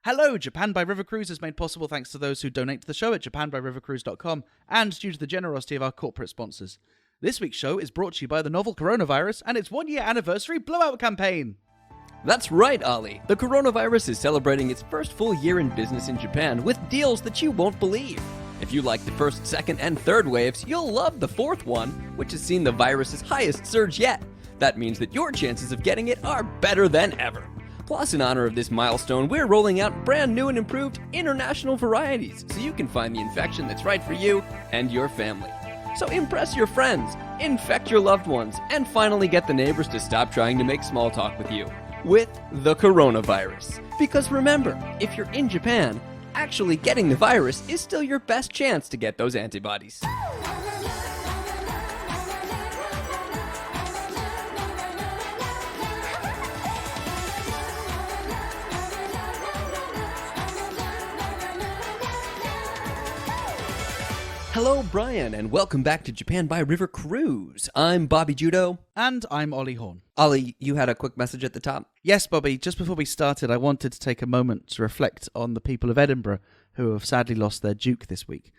Hello, Japan by River Cruise is made possible thanks to those who donate to the show at japanbyrivercruise.com and due to the generosity of our corporate sponsors. This week's show is brought to you by the novel Coronavirus and its one-year anniversary blowout campaign. That's right, Ollie. The coronavirus is celebrating its first full year in business in Japan with deals that you won't believe. If you like the first, second, and third waves, you'll love the fourth one, which has seen the virus's highest surge yet. That means that your chances of getting it are better than ever. Plus, in honor of this milestone, we're rolling out brand new and improved international varieties so you can find the infection that's right for you and your family. So impress your friends, infect your loved ones, and finally get the neighbors to stop trying to make small talk with you with the coronavirus. Because remember, if you're in Japan, actually getting the virus is still your best chance to get those antibodies. Hello, Brian, and welcome back to Japan by River Cruise. I'm Bobby Judo. And I'm Ollie Horn. Ollie, you had a quick message at the top? Yes, Bobby, just before we started, I wanted to take a moment to reflect on the people of Edinburgh who have sadly lost their Duke this week.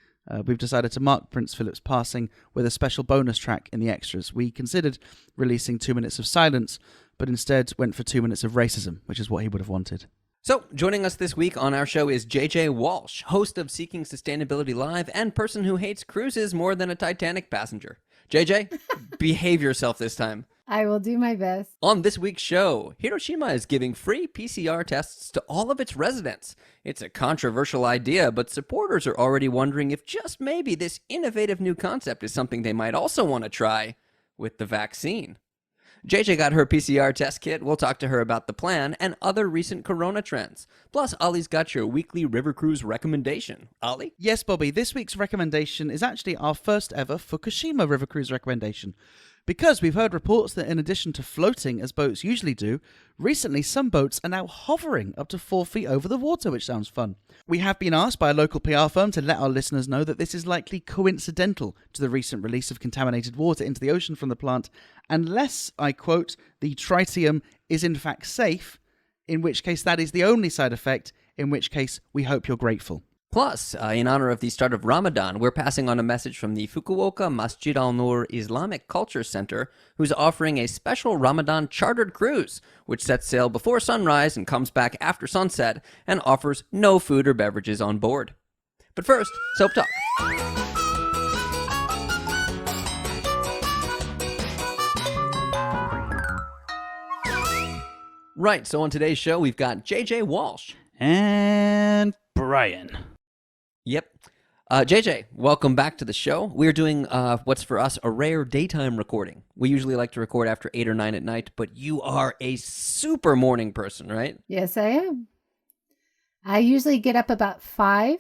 We've decided to mark Prince Philip's passing with a special bonus track in the extras. We considered releasing 2 minutes of silence, but instead went for 2 minutes of racism, which is what he would have wanted. So, joining us this week on our show is JJ Walsh, host of Seeking Sustainability Live and person who hates cruises more than a Titanic passenger. JJ, behave yourself this time. I will do my best. On this week's show, Hiroshima is giving free PCR tests to all of its residents. It's a controversial idea, but supporters are already wondering if just maybe this innovative new concept is something they might also want to try with the vaccine. JJ got her PCR test kit. We'll talk to her about the plan and other recent corona trends. Plus, Ollie's got your weekly River Cruise recommendation. Ollie? Yes, Bobby, this week's recommendation is actually our first ever Fukushima River Cruise recommendation. Because we've heard reports that in addition to floating, as boats usually do, recently some boats are now hovering up to 4 feet over the water, which sounds fun. We have been asked by a local PR firm to let our listeners know that this is likely coincidental to the recent release of contaminated water into the ocean from the plant, unless, I quote, the tritium is in fact safe, in which case that is the only side effect, in which case we hope you're grateful. Plus, in honor of the start of Ramadan, we're passing on a message from the Fukuoka Masjid al-Nur Islamic Culture Center, who's offering a special Ramadan chartered cruise, which sets sail before sunrise and comes back after sunset, and offers no food or beverages on board. But first, Soap Talk. Right, so on today's show, we've got JJ Walsh. And Brian. Yep. JJ, welcome back to the show. We're doing what's for us a rare daytime recording. We usually like to record after 8 or 9 at night, but you are a super morning person, right? Yes, I am. I usually get up about 5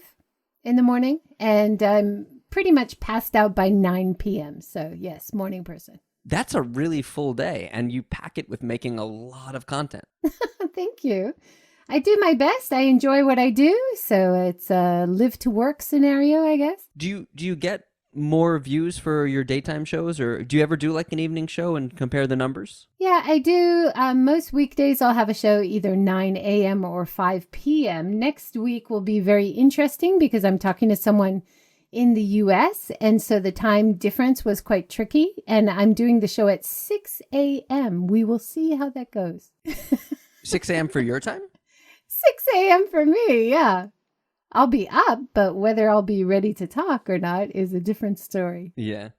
in the morning, and I'm pretty much passed out by 9 p.m. So, yes, morning person. That's a really full day, and you pack it with making a lot of content. Thank you. I do my best. I enjoy what I do, so it's a live to work scenario, I guess. Do you get more views for your daytime shows, or do you ever do like an evening show and compare the numbers? Yeah, I do. Most weekdays I'll have a show either 9 a.m. or 5 p.m. Next week will be very interesting because I'm talking to someone in the U.S., and so the time difference was quite tricky, and I'm doing the show at 6 a.m. We will see how that goes. 6 a.m. for your time? 6 a.m. for me, yeah. I'll be up, but whether I'll be ready to talk or not is a different story. Yeah.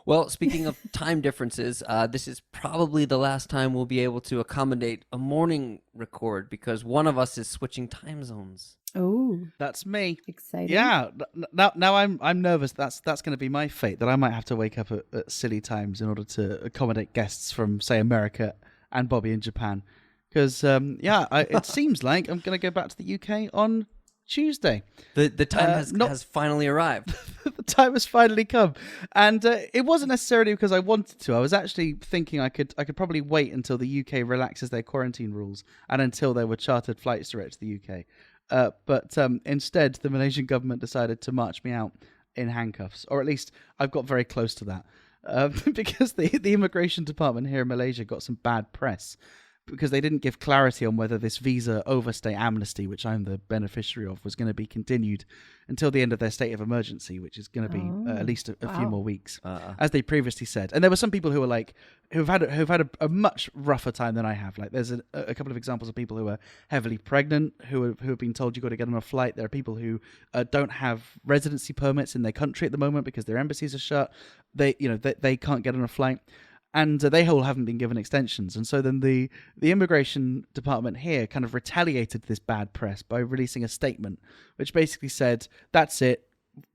Well, speaking of time differences, this is probably the last time we'll be able to accommodate a morning record because one of us is switching time zones. Oh, That's me. exciting. Yeah, now I'm nervous. That's going to be my fate, that I might have to wake up at silly times in order to accommodate guests from, say, America and Bobby in Japan. Because, it seems like I'm going to go back to the UK on Tuesday. The time has finally arrived. The time has finally come. And it wasn't necessarily because I wanted to. I was actually thinking I could probably wait until the UK relaxes their quarantine rules and until there were chartered flights direct to the UK. But instead, the Malaysian government decided to march me out in handcuffs. Or at least I've got very close to that. Because the immigration department here in Malaysia got some bad press. because they didn't give clarity on whether this visa overstay amnesty, which I'm the beneficiary of, was going to be continued until the end of their state of emergency, which is going to be at least a few more weeks, as they previously said. And there were some people who were like, who've had a much rougher time than I have. Like, there's a couple of examples of people who are heavily pregnant, who have been told you've got to get on a flight. There are people who don't have residency permits in their country at the moment because their embassies are shut. They can't get on a flight. And they all haven't been given extensions. And so then the immigration department here kind of retaliated this bad press by releasing a statement, which basically said, that's it,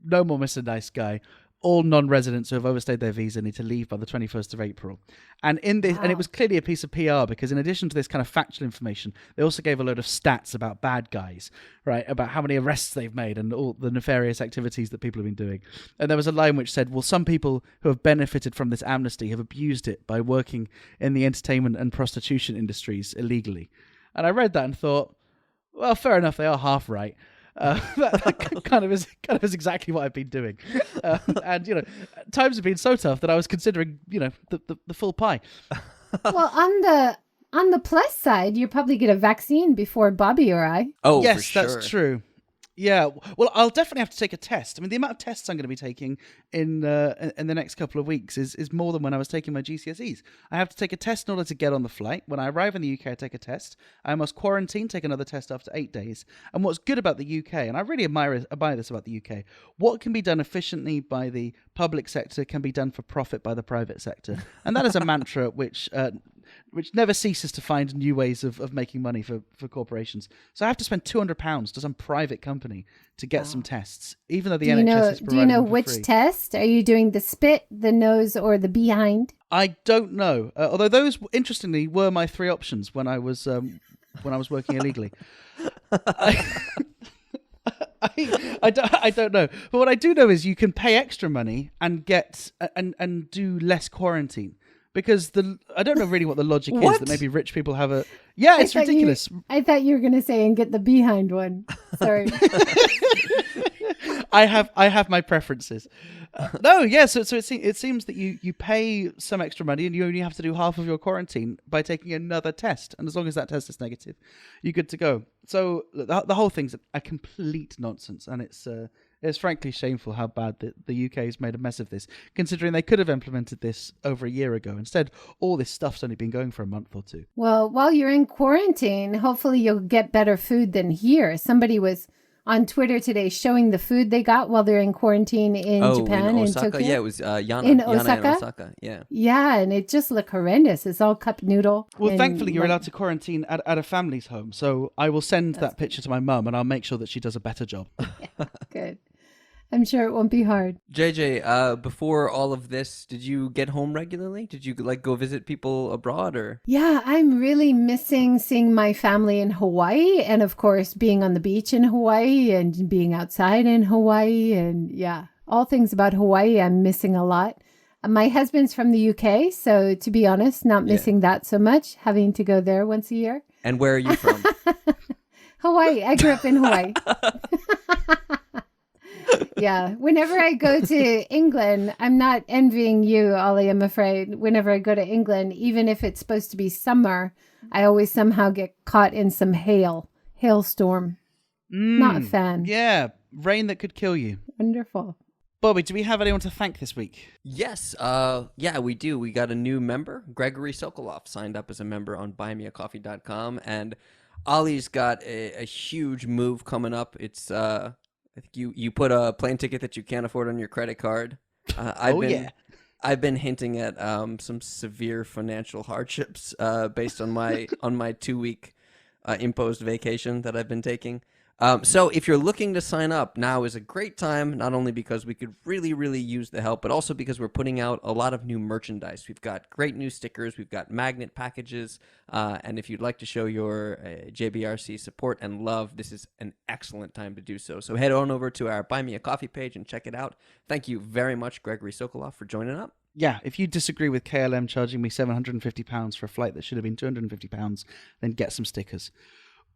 no more Mr. Nice Guy. All non-residents who have overstayed their visa need to leave by the 21st of April. And and it was clearly a piece of PR, because in addition to this kind of factual information, they also gave a load of stats about bad guys, right? About how many arrests they've made and all the nefarious activities that people have been doing. And there was a line which said, well, some people who have benefited from this amnesty have abused it by working in the entertainment and prostitution industries illegally. And I read that and thought, well, fair enough, they are half right. That kind of is exactly what I've been doing, and times have been so tough that I was considering the full pie. Well, on the plus side, you probably get a vaccine before Bobby or I. Oh, yes, for sure. that's true. Yeah, well, I'll definitely have to take a test. I mean, the amount of tests I'm going to be taking in the next couple of weeks is more than when I was taking my GCSEs. I have to take a test in order to get on the flight. When I arrive in the UK, I take a test. I must quarantine, take another test after 8 days. And what's good about the UK, and I really admire this about the UK, what can be done efficiently by the public sector can be done for profit by the private sector. And that is a mantra which never ceases to find new ways of making money for corporations. So I have to spend £200 to some private company to get some tests, even though the NHS is providing them for free. Do you know which test? Are you doing the spit, the nose, or the behind? I don't know. Although those, interestingly, were my three options when I was working illegally. I don't know. But what I do know is you can pay extra money and get and do less quarantine. Because I don't know really what the logic is that maybe rich people have a... Yeah, it's ridiculous. I thought you were going to say and get the behind one. Sorry. I have my preferences. No, yeah, so it seems that you pay some extra money and you only have to do half of your quarantine by taking another test. And as long as that test is negative, you're good to go. So the whole thing's a complete nonsense. And it's frankly shameful how bad the UK has made a mess of this, considering they could have implemented this over a year ago. Instead, all this stuff's only been going for a month or two. Well, while you're in quarantine, hopefully you'll get better food than here. Somebody was on Twitter today showing the food they got while they're in quarantine in Japan. In Osaka? Tokyo. Yeah, it was Yana. In Yana Osaka? in Osaka, yeah. Yeah, and it just looked horrendous. It's all cup noodle. Well, thankfully, you're allowed to quarantine at a family's home. So I will send that picture to my mum and I'll make sure that she does a better job. Good. I'm sure it won't be hard. JJ, before all of this, did you get home regularly? Did you go visit people abroad or? Yeah, I'm really missing seeing my family in Hawaii and of course being on the beach in Hawaii and being outside in Hawaii and yeah, all things about Hawaii I'm missing a lot. My husband's from the UK, so to be honest, not missing that so much, having to go there once a year. And where are you from? Hawaii. I grew up in Hawaii. Yeah. Whenever I go to England, I'm not envying you, Ollie, I'm afraid. Whenever I go to England, even if it's supposed to be summer, I always somehow get caught in some hailstorm. Not a fan. Yeah. Rain that could kill you. Wonderful. Bobby, do we have anyone to thank this week? Yes. Yeah, we do. We got a new member. Gregory Sokoloff signed up as a member on buymeacoffee.com. And Ollie's got a huge move coming up. It's... I think you put a plane ticket that you can't afford on your credit card. I've been hinting at some severe financial hardships based on my 2-week imposed vacation that I've been taking. So if you're looking to sign up, now is a great time, not only because we could really, really use the help, but also because we're putting out a lot of new merchandise. We've got great new stickers. We've got magnet packages. And if you'd like to show your JBRC support and love, this is an excellent time to do so. So head on over to our Buy Me a Coffee page and check it out. Thank you very much, Gregory Sokoloff, for joining up. Yeah, if you disagree with KLM charging me £750 for a flight that should have been £250, then get some stickers.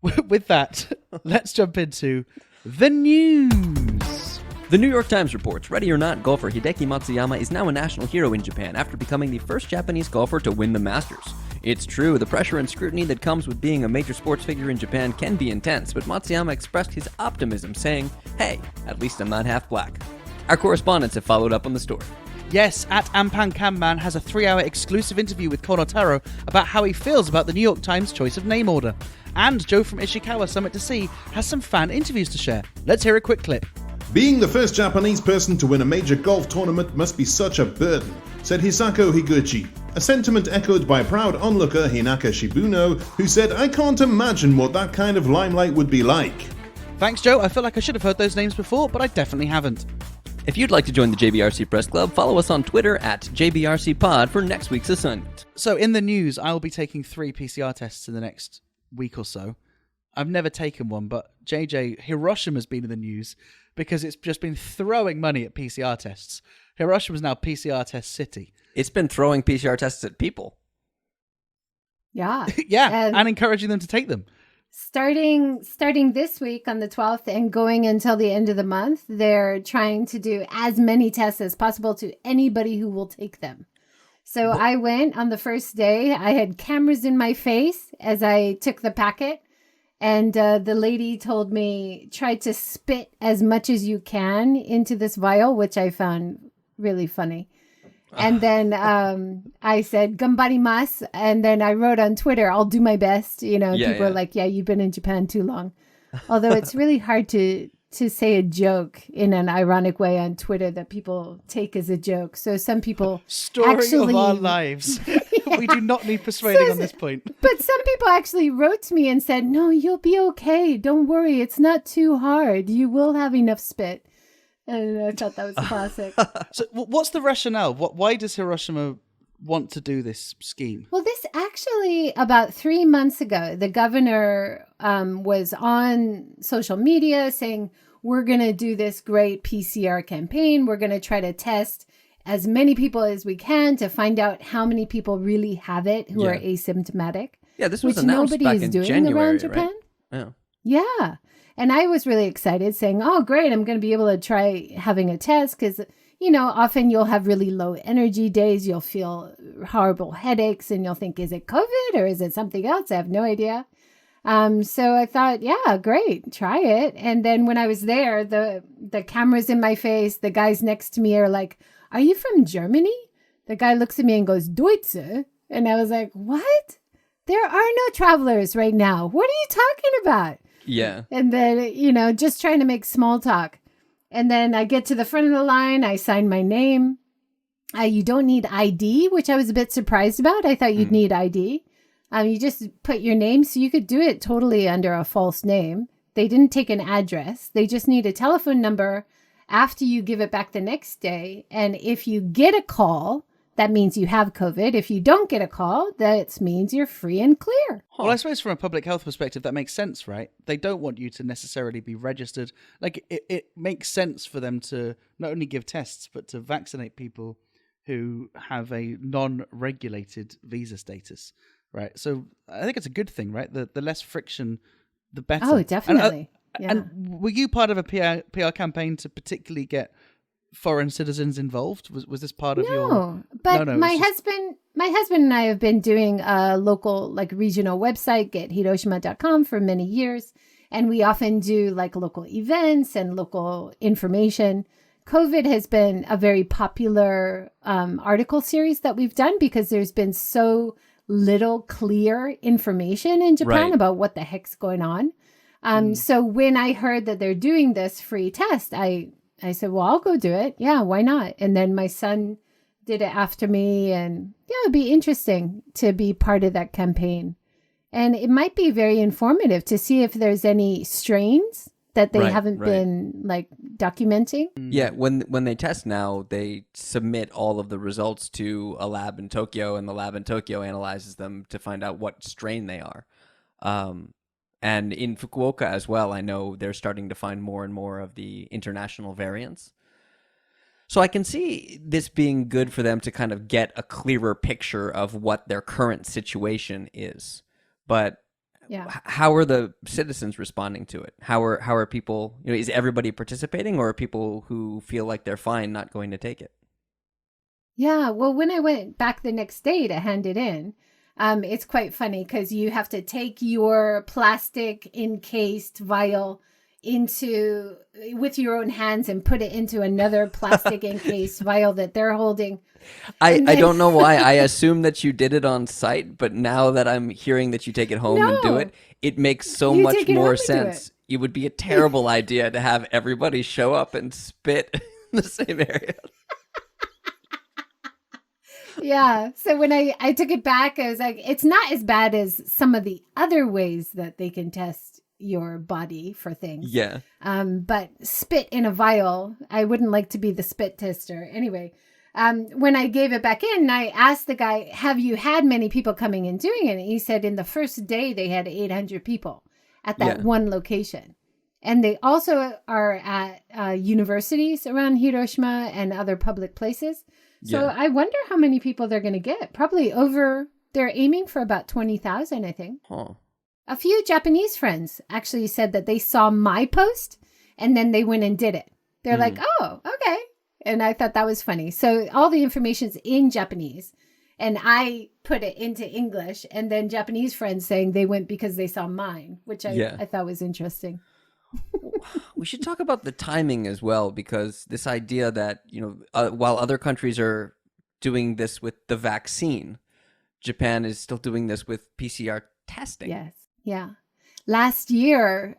With that, let's jump into the news. The New York Times reports, ready or not, golfer Hideki Matsuyama is now a national hero in Japan after becoming the first Japanese golfer to win the Masters. It's true, the pressure and scrutiny that comes with being a major sports figure in Japan can be intense, but Matsuyama expressed his optimism, saying, "Hey, at least I'm not half black." Our correspondents have followed up on the story. Yes, at Ampan Kanban has a 3-hour exclusive interview with Konotaro about how he feels about the New York Times choice of name order. And Joe from Ishikawa Summit to Sea has some fan interviews to share. Let's hear a quick clip. Being the first Japanese person to win a major golf tournament must be such a burden, said Hisako Higuchi, a sentiment echoed by proud onlooker Hinaka Shibuno, who said, "I can't imagine what that kind of limelight would be like." Thanks, Joe. I feel like I should have heard those names before, but I definitely haven't. If you'd like to join the JBRC Press Club, follow us on Twitter at JBRCPod for next week's assignment. So in the news, I'll be taking 3 PCR tests in the next week or so. I've never taken one, but Hiroshima's been in the news because it's just been throwing money at PCR tests. Hiroshima's now PCR test city. It's been throwing PCR tests at people. Yeah. Yeah, and encouraging them to take them. Starting this week on the 12th and going until the end of the month, they're trying to do as many tests as possible to anybody who will take them. So I went on the first day. I had cameras in my face as I took the packet. And the lady told me, try to spit as much as you can into this vial, which I found really funny. And then I said, "Gambarimasu." And then I wrote on Twitter, "I'll do my best." People are like, "Yeah, you've been in Japan too long." Although it's really hard to say a joke in an ironic way on Twitter that people take as a joke. So some people Story of our lives. We do not need persuading on this point. But some people actually wrote to me and said, "No, you'll be okay. Don't worry. It's not too hard. You will have enough spit." And I thought that was classic. So what's the rationale? Why does Hiroshima want to do this scheme? Well, this actually, about 3 months ago, the governor was on social media saying, "We're going to do this great PCR campaign. We're going to try to test as many people as we can to find out how many people really have it who are asymptomatic." Yeah, this was which announced nobody back is in doing January, around Japan. Right? Yeah. Yeah. And I was really excited saying, "Oh, great, I'm going to be able to try having a test," because, often you'll have really low energy days. You'll feel horrible headaches and you'll think, is it COVID or is it something else? I have no idea. So I thought, yeah, great, try it. And then when I was there, the cameras in my face, the guys next to me are like, "Are you from Germany?" The guy looks at me and goes, "Deutsche." And I was like, "What? There are no travelers right now. What are you talking about?" Yeah. And then, just trying to make small talk. And then I get to the front of the line. I sign my name. You don't need ID, which I was a bit surprised about. I thought you'd need ID. You just put your name. So you could do it totally under a false name. They didn't take an address. They just need a telephone number after you give it back the next day. And if you get a call, that means you have COVID. If you don't get a call, that means you're free and clear. Well, I suppose from a public health perspective, that makes sense, right? They don't want you to necessarily be registered. Like, it makes sense for them to not only give tests, but to vaccinate people who have a non-regulated visa status, right? So I think it's a good thing, right? The less friction, the better. Oh, definitely. And were you part of a PR campaign to particularly get foreign citizens involved? Was this part of your... But my husband and I have been doing a local, regional website, gethiroshima.com, for many years. And we often do local events and local information. COVID has been a very popular article series that we've done because there's been so little clear information in Japan about what the heck's going on. So when I heard that they're doing this free test, I said, well, I'll go do it. Yeah, why not? And then my son did it after me. And yeah, it'd be interesting to be part of that campaign. And it might be very informative to see if there's any strains that they haven't been documenting. Yeah, when they test now, they submit all of the results to a lab in Tokyo, and the lab in Tokyo analyzes them to find out what strain they are. And in Fukuoka as well, I know they're starting to find more and more of the international variants. So I can see this being good for them to kind of get a clearer picture of what their current situation is. But how are the citizens responding to it? How are people, is everybody participating, or are people who feel like they're fine not going to take it? Yeah, well, when I went back the next day to hand it in, It's quite funny because you have to take your plastic encased vial with your own hands and put it into another plastic encased vial that they're holding. I don't know why. I assume that you did it on site, but now that I'm hearing that you take it home and do No. it, it makes so You much take it home more and do sense. It would be a terrible idea to have everybody show up and spit in the same area. Yeah. So when I took it back, I was like, it's not as bad as some of the other ways that they can test your body for things. Yeah. But spit in a vial, I wouldn't like to be the spit tester. Anyway, when I gave it back in, I asked the guy, have you had many people coming and doing it? And he said in the first day, they had 800 people at that one location. And they also are at universities around Hiroshima and other public places. So I wonder how many people they're going to get. Probably they're aiming for about 20,000, I think. Huh. A few Japanese friends actually said that they saw my post and then they went and did it. They're like, oh, okay. And I thought that was funny. So all the information's in Japanese and I put it into English, and then Japanese friends saying they went because they saw mine, which I thought was interesting. We should talk about the timing as well, because this idea that, while other countries are doing this with the vaccine, Japan is still doing this with PCR testing. Yes. Yeah. Last year,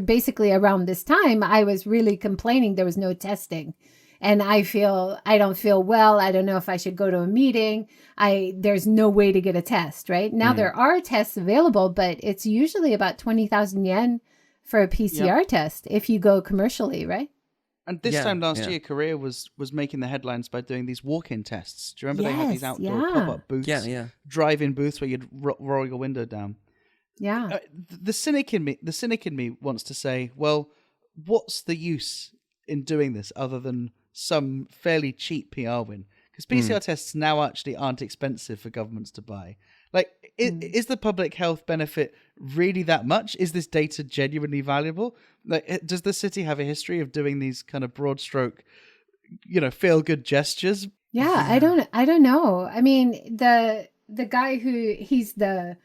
basically around this time, I was really complaining there was no testing. And I don't feel well. I don't know if I should go to a meeting. There's no way to get a test, right? Now there are tests available, but it's usually about 20,000 yen for a PCR test if you go commercially, right? And this time last year, Korea was making the headlines by doing these walk-in tests. Do you remember they had these outdoor pop-up booths, drive-in booths where you'd roll your window down? Yeah. The cynic in me wants to say, well, what's the use in doing this other than some fairly cheap PR win? Because PCR tests now actually aren't expensive for governments to buy. Like, is the public health benefit really that much? Is this data genuinely valuable? Like, does the city have a history of doing these kind of broad stroke, feel good gestures? Yeah, I don't know. I mean, the guy he's the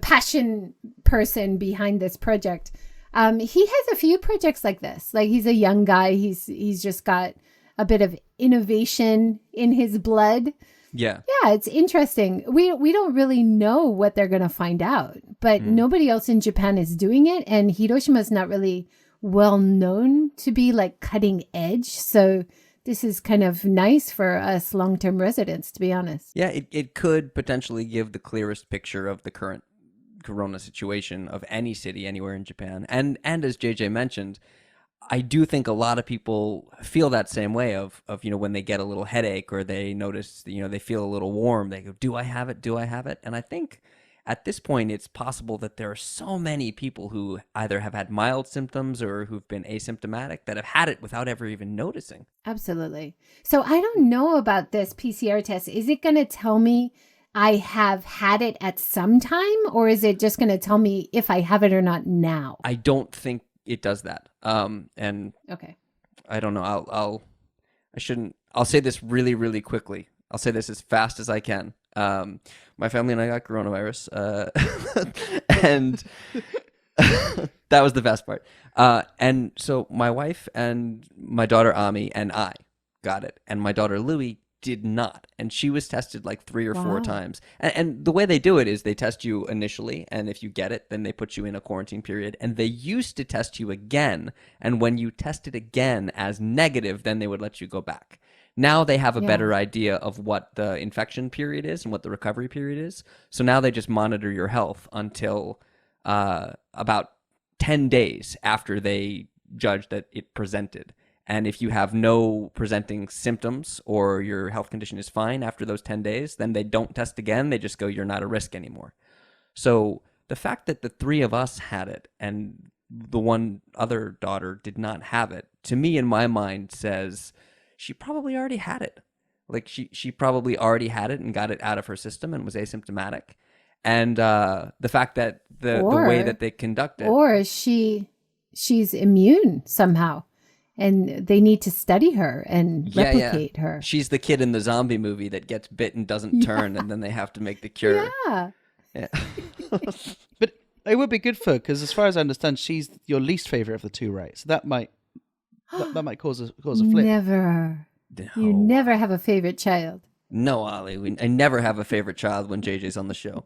passion person behind this project. He has a few projects like this. Like, he's a young guy. He's just got a bit of innovation in his blood. Yeah. Yeah, it's interesting. We don't really know what they're going to find out, but nobody else in Japan is doing it. And Hiroshima is not really well known to be like cutting edge. So this is kind of nice for us long-term residents, to be honest. Yeah, it could potentially give the clearest picture of the current corona situation of any city anywhere in Japan. And as JJ mentioned, I do think a lot of people feel that same way of when they get a little headache or they notice, they feel a little warm, they go, do I have it? Do I have it? And I think at this point, it's possible that there are so many people who either have had mild symptoms or who've been asymptomatic that have had it without ever even noticing. Absolutely. So I don't know about this PCR test. Is it going to tell me I have had it at some time, or is it just going to tell me if I have it or not now? I don't think it does that. And okay, I don't know. I'll say this really, really quickly. I'll say this as fast as I can. My family and I got coronavirus, and that was the best part. And so my wife and my daughter Ami and I got it, and my daughter Louie did not, and she was tested like 3 or 4 times. And the way they do it is they test you initially, and if you get it, then they put you in a quarantine period. And they used to test you again, and when you tested again as negative, then they would let you go back. Now they have a better idea of what the infection period is and what the recovery period is. So now they just monitor your health until about 10 days after they judge that it presented. And if you have no presenting symptoms or your health condition is fine after those 10 days, then they don't test again. They just go, you're not a risk anymore. So the fact that the 3 of us had it and the one other daughter did not have it, to me in my mind says she probably already had it. Like she probably already had it and got it out of her system and was asymptomatic. And the fact that the way that they conduct it. Or she's immune somehow. and they need to study her and replicate her. She's the kid in the zombie movie that gets bit and doesn't turn, and then they have to make the cure. Yeah. But it would be good for, because as far as I understand, she's your least favorite of the two, right? So that might cause a flip. Never. No. You never have a favorite child. No, Ollie. I never have a favorite child when JJ's on the show.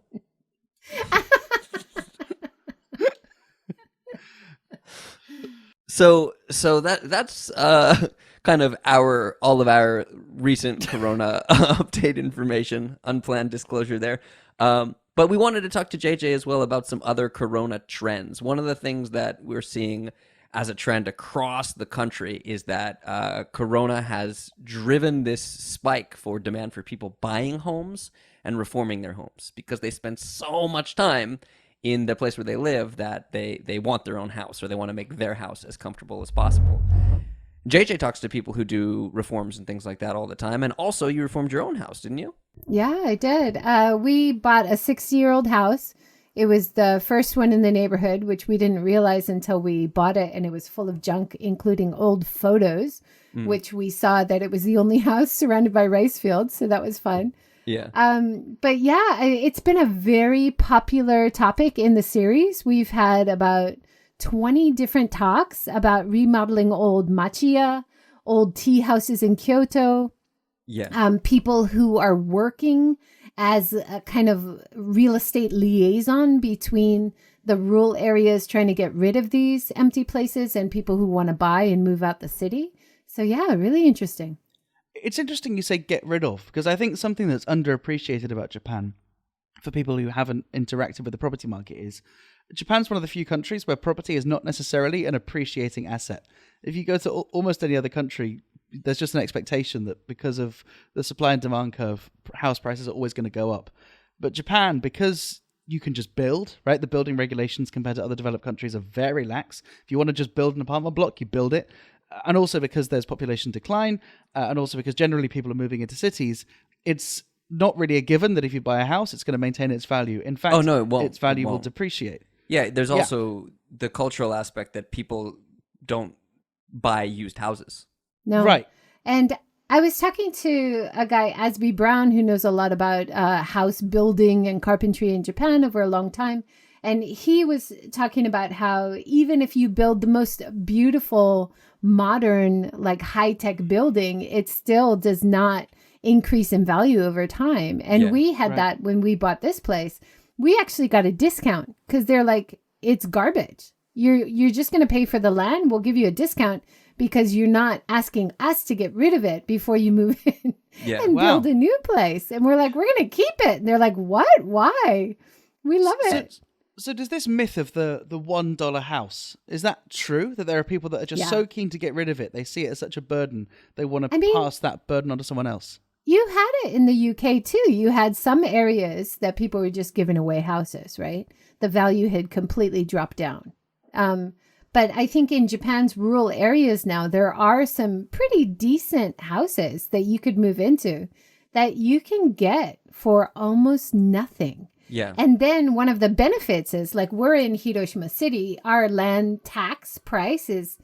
So that's kind of all of our recent Corona update information, unplanned disclosure there. But we wanted to talk to JJ as well about some other Corona trends. One of the things that we're seeing as a trend across the country is that Corona has driven this spike for demand for people buying homes and reforming their homes because they spend so much time in the place where they live that they want their own house, or they want to make their house as comfortable as possible. JJ talks to people who do reforms and things like that all the time. And also you reformed your own house, didn't you? Yeah, I did. We bought a 60-year-old house. It was the first one in the neighborhood, which we didn't realize until we bought it. And it was full of junk, including old photos, which we saw that it was the only house surrounded by rice fields. So that was fun. Yeah. But yeah, it's been a very popular topic in the series. We've had about 20 different talks about remodeling old machiya, old tea houses in Kyoto. Yeah. People who are working as a kind of real estate liaison between the rural areas trying to get rid of these empty places and people who want to buy and move out the city. So yeah, really interesting. It's interesting you say get rid of, because I think something that's underappreciated about Japan for people who haven't interacted with the property market is Japan's one of the few countries where property is not necessarily an appreciating asset. If you go to almost any other country, there's just an expectation that because of the supply and demand curve, house prices are always going to go up. But Japan, because you can just build, right? The building regulations compared to other developed countries are very lax. If you want to just build an apartment block, you build it. And also because there's population decline, and also because generally people are moving into cities, it's not really a given that if you buy a house, it's going to maintain its value. In fact, no, it won't. Its value It will won't. depreciate. Yeah, there's also the cultural aspect that people don't buy used houses. No. Right. And I was talking to a guy, Asby Brown, who knows a lot about house building and carpentry in Japan over a long time. And he was talking about how even if you build the most beautiful, modern, like high-tech building, it still does not increase in value over time. And we had that when we bought this place. We actually got a discount because they're like, it's garbage. You're just going to pay for the land. We'll give you a discount because you're not asking us to get rid of it before you move in and build a new place. And we're like, we're going to keep it. And they're like, what? Why? We love it. So does this myth of the $1 house, is that true? That there are people that are just so keen to get rid of it? They see it as such a burden. They want to pass that burden on to someone else. You had it in the UK too. You had some areas that people were just giving away houses, right? The value had completely dropped down. But I think in Japan's rural areas now, there are some pretty decent houses that you could move into that you can get for almost nothing. Yeah. And then one of the benefits is, like, we're in Hiroshima City. Our land tax price is,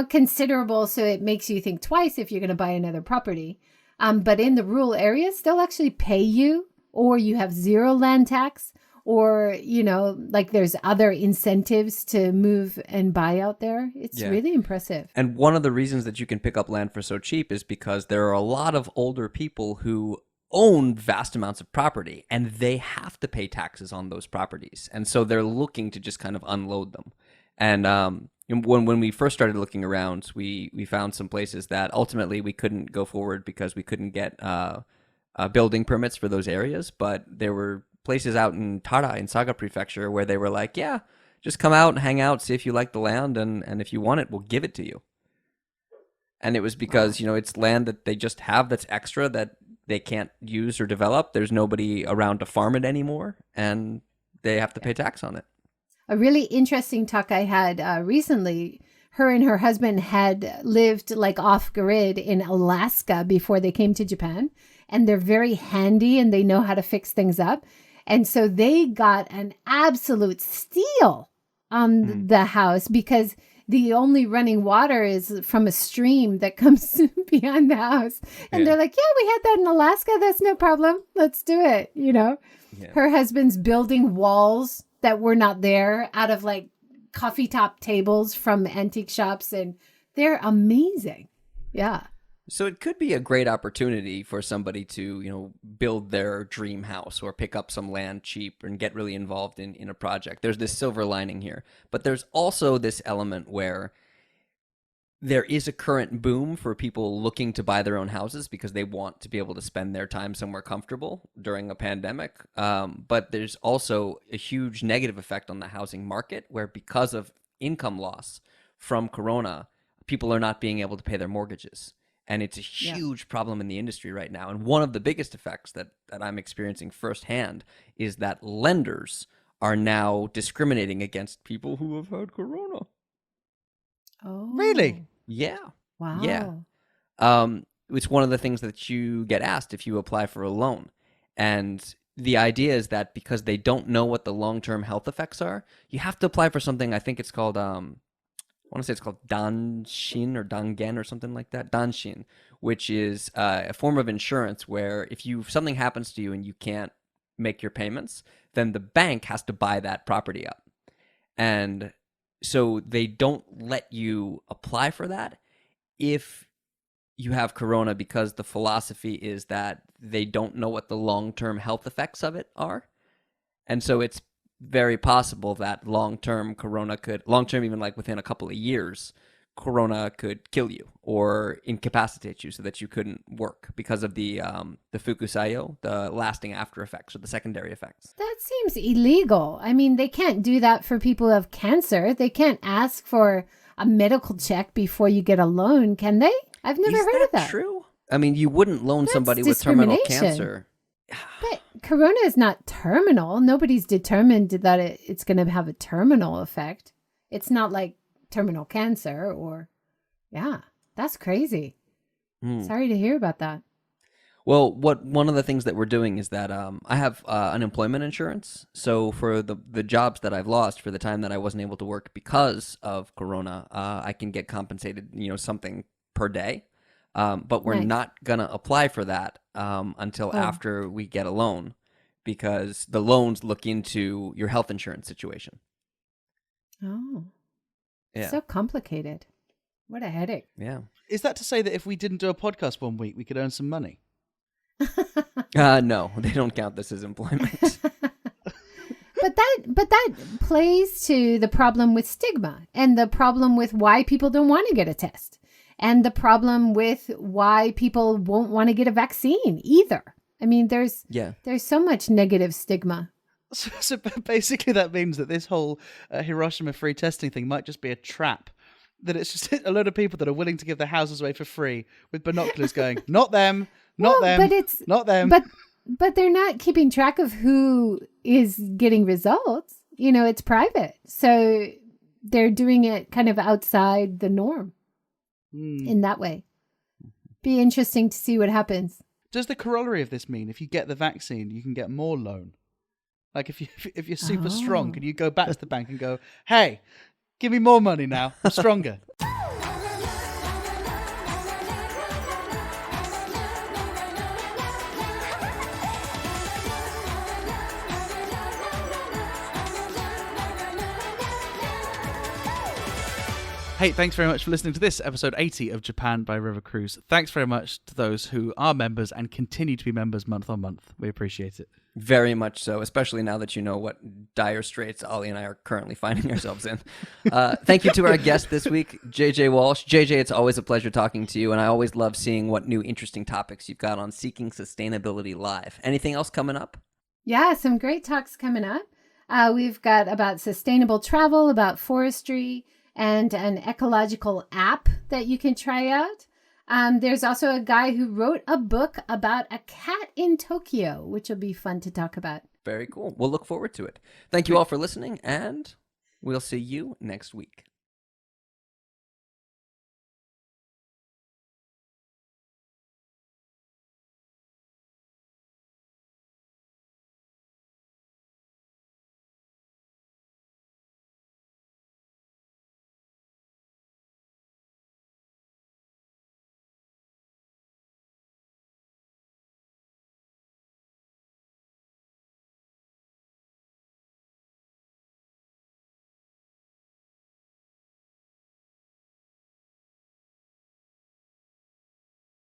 considerable. So it makes you think twice if you're going to buy another property. But in the rural areas, they'll actually pay you, or you have zero land tax, or, like there's other incentives to move and buy out there. It's really impressive. And one of the reasons that you can pick up land for so cheap is because there are a lot of older people who own vast amounts of property, and they have to pay taxes on those properties. And so they're looking to just kind of unload them. And when we first started looking around, we found some places that ultimately we couldn't go forward because we couldn't get building permits for those areas. But there were places out in Tara in Saga Prefecture where they were like, yeah, just come out and hang out, see if you like the land, and if you want it, we'll give it to you. And it was because, it's land that they just have that's extra that they can't use or develop. There's nobody around to farm it anymore, and they have to pay tax on it. A really interesting talk I had recently, her and her husband had lived like off grid in Alaska before they came to Japan, and they're very handy and they know how to fix things up. And so they got an absolute steal on the house because the only running water is from a stream that comes behind the house. And they're like, yeah, we had that in Alaska. That's no problem. Let's do it. Yeah. Her husband's building walls that were not there out of like coffee top tables from antique shops. And they're amazing. Yeah. So it could be a great opportunity for somebody to, build their dream house or pick up some land cheap and get really involved in a project. There's this silver lining here. But there's also this element where there is a current boom for people looking to buy their own houses because they want to be able to spend their time somewhere comfortable during a pandemic. But there's also a huge negative effect on the housing market where because of income loss from Corona, people are not being able to pay their mortgages. And it's a huge problem in the industry right now. And one of the biggest effects that I'm experiencing firsthand is that lenders are now discriminating against people who have had Corona. Oh. Really? Yeah. Wow. Yeah. It's one of the things that you get asked if you apply for a loan. And the idea is that because they don't know what the long-term health effects are, you have to apply for something, I think it's called... I want to say it's called Danshin or Dangen or something like that. Danshin, which is a form of insurance where if something happens to you and you can't make your payments, then the bank has to buy that property up. And so they don't let you apply for that if you have Corona because the philosophy is that they don't know what the long-term health effects of it are. And so it's very possible that long-term even like within a couple of years, Corona could kill you or incapacitate you so that you couldn't work because of the fukusayo, the lasting after effects or the secondary effects. That seems illegal. I mean, they can't do that for people who have cancer. They can't ask for a medical check before you get a loan, can they? I've never heard of that. Is that true? I mean, you wouldn't loan somebody with terminal cancer. But Corona is not terminal. Nobody's determined that it's going to have a terminal effect. It's not like terminal cancer or, that's crazy. Sorry to hear about that. Well, one of the things that we're doing is that I have unemployment insurance. So for the jobs that I've lost for the time that I wasn't able to work because of Corona, I can get compensated, something per day. But we're not going to apply for that until after we get a loan because the loans look into your health insurance situation. Oh. Yeah. So complicated. What a headache. Yeah. Is that to say that if we didn't do a podcast one week, we could earn some money? No, they don't count this as employment. But that plays to the problem with stigma and the problem with why people don't want to get a test. And the problem with why people won't want to get a vaccine either. I mean, there's so much negative stigma. So basically that means that this whole Hiroshima free testing thing might just be a trap. That it's just a load of people that are willing to give their houses away for free with binoculars going, not them, not them, not them. But they're not keeping track of who is getting results. It's private. So they're doing it kind of outside the norm. In that way. Be interesting to see what happens. Does the corollary of this mean if you get the vaccine, you can get more loan? Like if you're super strong, can you go back to the bank and go, hey, give me more money now. I'm stronger. Hey, thanks very much for listening to this episode 80 of Japan by River Cruise. Thanks very much to those who are members and continue to be members month on month. We appreciate it. Very much so, especially now that you know what dire straits Ollie and I are currently finding ourselves in. Thank you to our guest this week, JJ Walsh. JJ, it's always a pleasure talking to you, and I always love seeing what new interesting topics you've got on Seeking Sustainability Live. Anything else coming up? Yeah, some great talks coming up. We've got about sustainable travel, about forestry, and an ecological app that you can try out. There's also a guy who wrote a book about a cat in Tokyo, which will be fun to talk about. Very cool. We'll look forward to it. Thank you all for listening, and we'll see you next week.